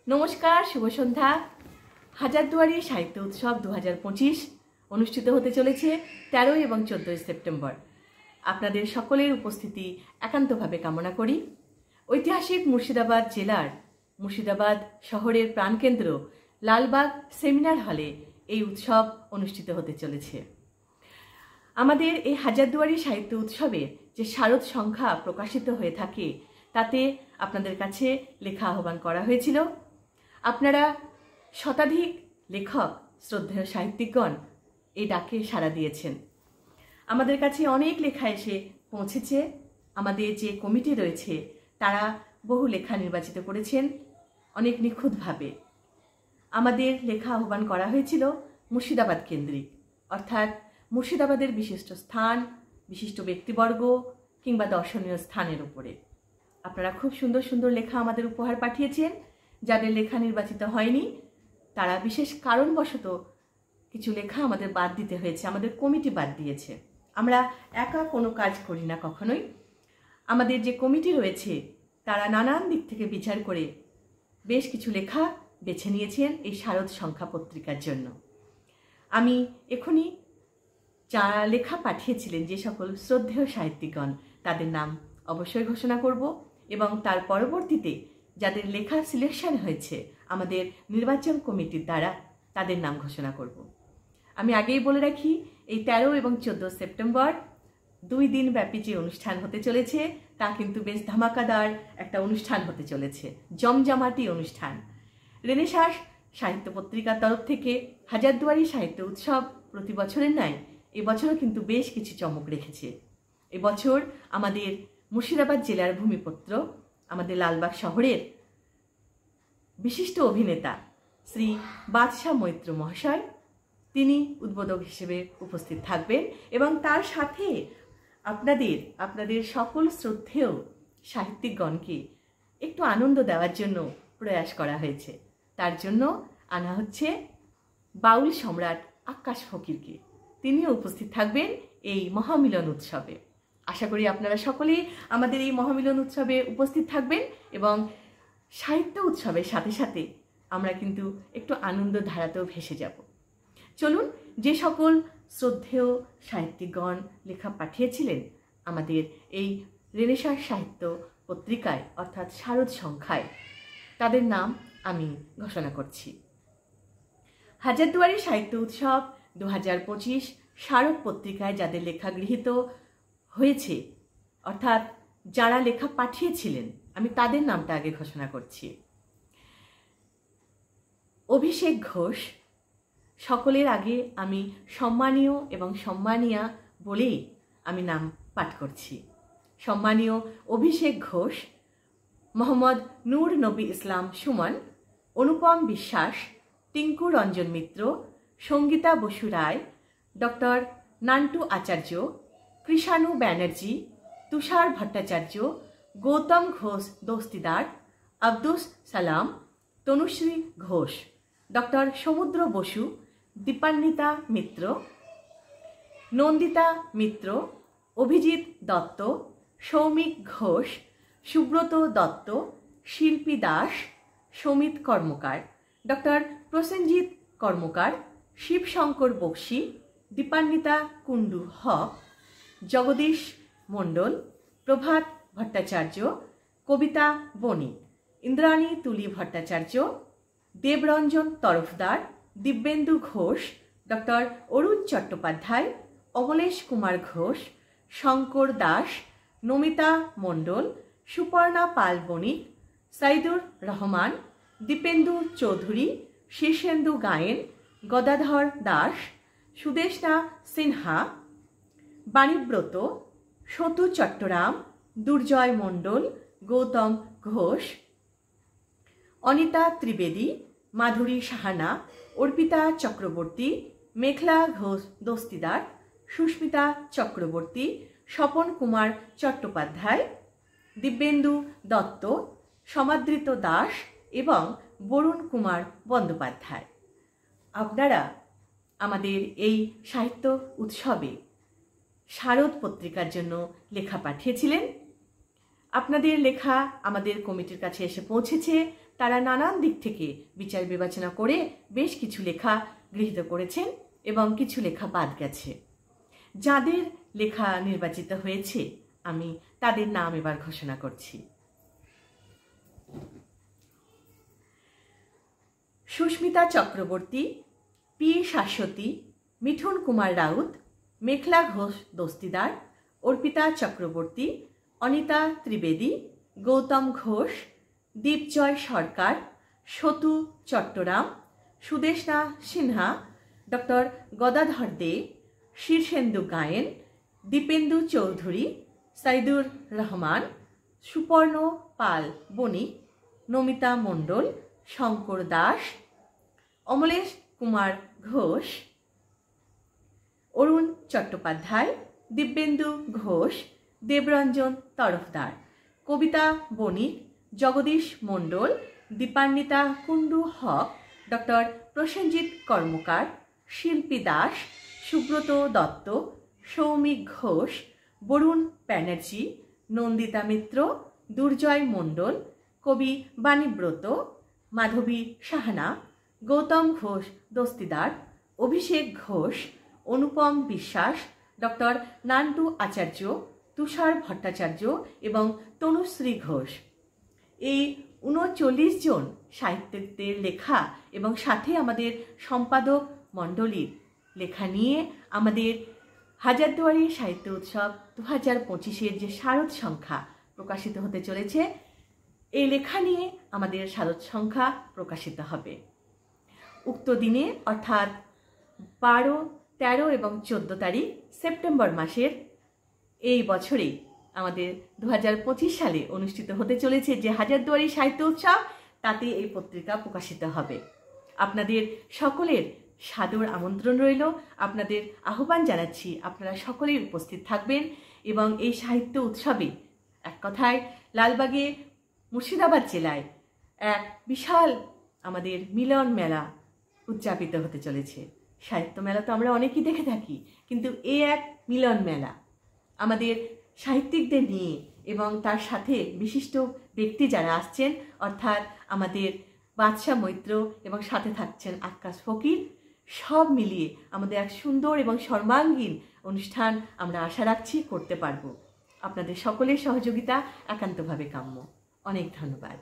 নমস্কার, শুভ সন্ধ্যা। হাজারদুয়ারি সাহিত্য উৎসব 2025 অনুষ্ঠিত হতে চলেছে 13 এবং 14 সেপ্টেম্বর। আপনাদের সকলের উপস্থিতি একান্তভাবে কামনা করি। ঐতিহাসিক মুর্শিদাবাদ জেলার মুর্শিদাবাদ শহরের প্রাণকেন্দ্র লালবাগ সেমিনার হলে এই উৎসব অনুষ্ঠিত হতে চলেছে। আমাদের এই হাজারদুয়ারি সাহিত্য উৎসবের যে শারদ সংখ্যা প্রকাশিত হয়ে থাকে তাতে আপনাদের কাছে লেখা আহ্বান করা হয়েছিল। আপনারা শতাধিক লেখক, শ্রদ্ধেয় সাহিত্যিকগণ এই ডাকে সাড়া দিয়েছেন। আমাদের কাছে অনেক লেখা এসে পৌঁছেছে। আমাদের যে কমিটি রয়েছে তারা বহু লেখা নির্বাচিত করেছেন অনেক নিখুঁতভাবে। আমাদের লেখা আহ্বান করা হয়েছিল মুর্শিদাবাদ কেন্দ্রিক, অর্থাৎ মুর্শিদাবাদের বিশিষ্ট স্থান, বিশিষ্ট ব্যক্তিবর্গ কিংবা দর্শনীয় স্থানের উপরে। আপনারা খুব সুন্দর সুন্দর লেখা আমাদের উপহার পাঠিয়েছেন। যাদের লেখা নির্বাচিত হয়নি তারা বিশেষ কারণবশত কিছু লেখা আমাদের বাদ দিতে হয়েছে, আমাদের কমিটি বাদ দিয়েছে। আমরা একা কোনো কাজ করি না কখনোই। আমাদের যে কমিটি রয়েছে তারা নানান দিক থেকে বিচার করে বেশ কিছু লেখা বেছে নিয়েছেন এই শারদ সংখ্যা পত্রিকার জন্য। আমি এখনই যারা লেখা পাঠিয়েছিলেন যে সকল শ্রদ্ধেয় সাহিত্যিকগণ তাদের নাম অবশ্যই ঘোষণা করব এবং তার পরবর্তীতে যাদের লেখা সিলেকশন হয়েছে আমাদের নির্বাচন কমিটির দ্বারা তাদের নাম ঘোষণা করব। আমি আগেই বলে রাখি, এই 13 এবং 14 সেপ্টেম্বর 2 দিন ব্যাপী যে অনুষ্ঠান হতে চলেছে তা কিন্তু বেশ ধামাকাদার একটা অনুষ্ঠান হতে চলেছে, জমজমাটি অনুষ্ঠান। রেনেসাঁস সাহিত্য পত্রিকার তরফ থেকে হাজারদুয়ারি সাহিত্য উৎসব প্রতি বছরের ন্যায় এবছরও কিন্তু বেশ কিছু চমক রেখেছে। এবছর আমাদের মুর্শিদাবাদ জেলার ভূমিপুত্র, আমাদের লালবাগ শহরের বিশিষ্ট অভিনেতা শ্রী বাদশাহ মৈত্র মহাশয় তিনি উদ্বোধক হিসেবে উপস্থিত থাকবেন এবং তার সাথে আপনাদের সকল শ্রদ্ধেয় সাহিত্যিকগণকে একটু আনন্দ দেওয়ার জন্য প্রয়াস করা হয়েছে। তার জন্য আনা হচ্ছে বাউল সম্রাট আক্কাস ফকিরকে। তিনিও উপস্থিত থাকবেন এই মহামিলন উৎসবে। আশা করি আপনারা সকলেই আমাদের এই মহামিলন উৎসবে উপস্থিত থাকবেন এবং সাহিত্য উৎসবের সাথে সাথে আমরা কিন্তু একটু আনন্দ ধারাতেও ভেসে যাব। চলুন, যে সকল শ্রদ্ধেয় সাহিত্যিকগণ লেখা পাঠিয়েছিলেন আমাদের এই রেনেসাঁস সাহিত্য পত্রিকায় অর্থাৎ শারদ সংখ্যায়, তাদের নাম আমি ঘোষণা করছি। হাজারদুয়ারি সাহিত্য উৎসব 2025 শারদ পত্রিকায় যাদের লেখা গৃহীত হয়েছে অর্থাৎ যারা লেখা পাঠিয়েছিলেন আমি তাদের নামটা আগে ঘোষণা করছি। অভিষেক ঘোষ, সকলের আগে আমি সম্মানীয় এবং সম্মানিয়া বলেই আমি নাম পাঠ করছি। সম্মানীয় অভিষেক ঘোষ, মোহাম্মদ নূর নবী ইসলাম সুমন, অনুপম বিশ্বাস, টিঙ্কু রঞ্জন মিত্র, সঙ্গীতা বসু রায়, ডক্টর নান্টু আচার্য, কৃষাণু ব্যানার্জি, তুষার ভট্টাচার্য, গৌতম ঘোষ দস্তিদার, আব্দুস সালাম, তনুশ্রী ঘোষ, ডক্টর সমুদ্র বসু, দীপান্বিতা মিত্র, নন্দিতা মিত্র, অভিজিৎ দত্ত, সৌমিক ঘোষ, সুব্রত দত্ত, শিল্পী দাস, সমিত কর্মকার, ডক্টর প্রসেনজিৎ কর্মকার, শিবশঙ্কর বক্সি, দীপান্বিতা কুণ্ডু হক, জগদীশ মণ্ডল, প্রভাত ভট্টাচার্য, কবিতা বণিক, ইন্দ্রাণী তুলি ভট্টাচার্য, দেবরঞ্জন তরফদার, দিব্যেন্দু ঘোষ, ডক্টর অরুণ চট্টোপাধ্যায়, অমলেশ কুমার ঘোষ, শঙ্কর দাস, নমিতা মণ্ডল, সুপর্ণা পাল বণিক, সাইদুর রহমান, দীপেন্দু চৌধুরী, শীর্ষেন্দু গায়েন, গদাধর দাস, সুদেশনা সিনহা, বাণীব্রত, সতু চট্টরাম, দুর্জয় মণ্ডল, গৌতম ঘোষ, অনিতা ত্রিবেদী, মাধুরী সাহানা, অর্পিতা চক্রবর্তী, মেঘলা ঘোষ দস্তিদার, সুস্মিতা চক্রবর্তী, স্বপন কুমার চট্টোপাধ্যায়, দিব্যেন্দু দত্ত, সমাদৃত দাস এবং বরুণ কুমার বন্দ্যোপাধ্যায়। আপনারা আমাদের এই সাহিত্য উৎসবে শারদ পত্রিকার জন্য লেখা পাঠিয়েছিলেন। আপনাদের লেখা আমাদের কমিটির কাছে এসে পৌঁছেছে, তারা নানান দিক থেকে বিচার বিবেচনা করে বেশ কিছু লেখা গৃহীত করেছেন এবং কিছু লেখা বাদ গেছে। যাদের লেখা নির্বাচিত হয়েছে আমি তাদের নাম এবার ঘোষণা করছি। সুস্মিতা চক্রবর্তী, পি শাশ্বতী, মিঠুন কুমার রাউত, মেঘলা ঘোষ দস্তিদার, অর্পিতা চক্রবর্তী, অনিতা ত্রিবেদী, গৌতম ঘোষ, দীপজয় সরকার, সতু চট্টরাম, সুদেশনা সিনহা, ডক্টর গদাধর দে, শীর্ষেন্দু গায়েন, দীপেন্দু চৌধুরী, সাইদুর রহমান, সুপর্ণ পাল বণিক, নমিতা মণ্ডল, শঙ্কর দাস, অমলেশ কুমার ঘোষ, অরুণ চট্টোপাধ্যায়, দিব্যেন্দু ঘোষ, দেবরঞ্জন তরফদার, কবিতা বণিক, জগদীশ মণ্ডল, দীপান্বিতা কুণ্ডু হক, ডক্টর প্রসেনজিৎ কর্মকার, শিল্পী দাস, সুব্রত দত্ত, সৌমিক ঘোষ, বরুণ ব্যানার্জি, নন্দিতা মিত্র, দুর্জয় মণ্ডল, কবি বাণীব্রত, মাধবী সাহানা, গৌতম ঘোষ দস্তিদার, অভিষেক ঘোষ, অনুপম বিশ্বাস, ডক্টর নান্টু আচার্য, তুষার ভট্টাচার্য এবং তনুশ্রী ঘোষ। এই ৩৯ জন সাহিত্যিকদের লেখা এবং সাথে আমাদের সম্পাদক মণ্ডলীর লেখা নিয়ে আমাদের হাজারদুয়ারি সাহিত্য উৎসব ২০২৫-এর যে শারদ সংখ্যা প্রকাশিত হতে চলেছে, এই লেখা নিয়ে আমাদের শারদ সংখ্যা প্রকাশিত হবে। উক্ত দিনে অর্থাৎ ১২, ১৩ এবং ১৪ তারিখ সেপ্টেম্বর মাসের এই বছরেই আমাদের ২০২৫ সালে অনুষ্ঠিত হতে চলেছে যে হাজারদুয়ারি সাহিত্য উৎসব, তাতে এই পত্রিকা প্রকাশিত হবে। আপনাদের সকলের সাদর আমন্ত্রণ রইল। আপনাদের আহ্বান জানাচ্ছি আপনারা সকলেই উপস্থিত থাকবেন এবং এই সাহিত্য উৎসবে এক কথায় লালবাগে মুর্শিদাবাদ জেলায় এক বিশাল আমাদের মিলন মেলা উদযাপিত হতে চলেছে। সাহিত্য মেলা তো আমরা অনেকেই দেখে থাকি, কিন্তু এই এক মিলন মেলা আমাদের সাহিত্যিকদের নিয়ে এবং তার সাথে বিশিষ্ট ব্যক্তি যারা আসছেন, অর্থাৎ আমাদের বাদশাহ মৈত্র এবং সাথে থাকছেন আক্কাস ফকির, সব মিলিয়ে আমাদের এক সুন্দর এবং সর্বাঙ্গীন অনুষ্ঠান আমরা আশা রাখছি করতে পারব। আপনাদের সকলের সহযোগিতা একান্তভাবে কাম্য। অনেক ধন্যবাদ।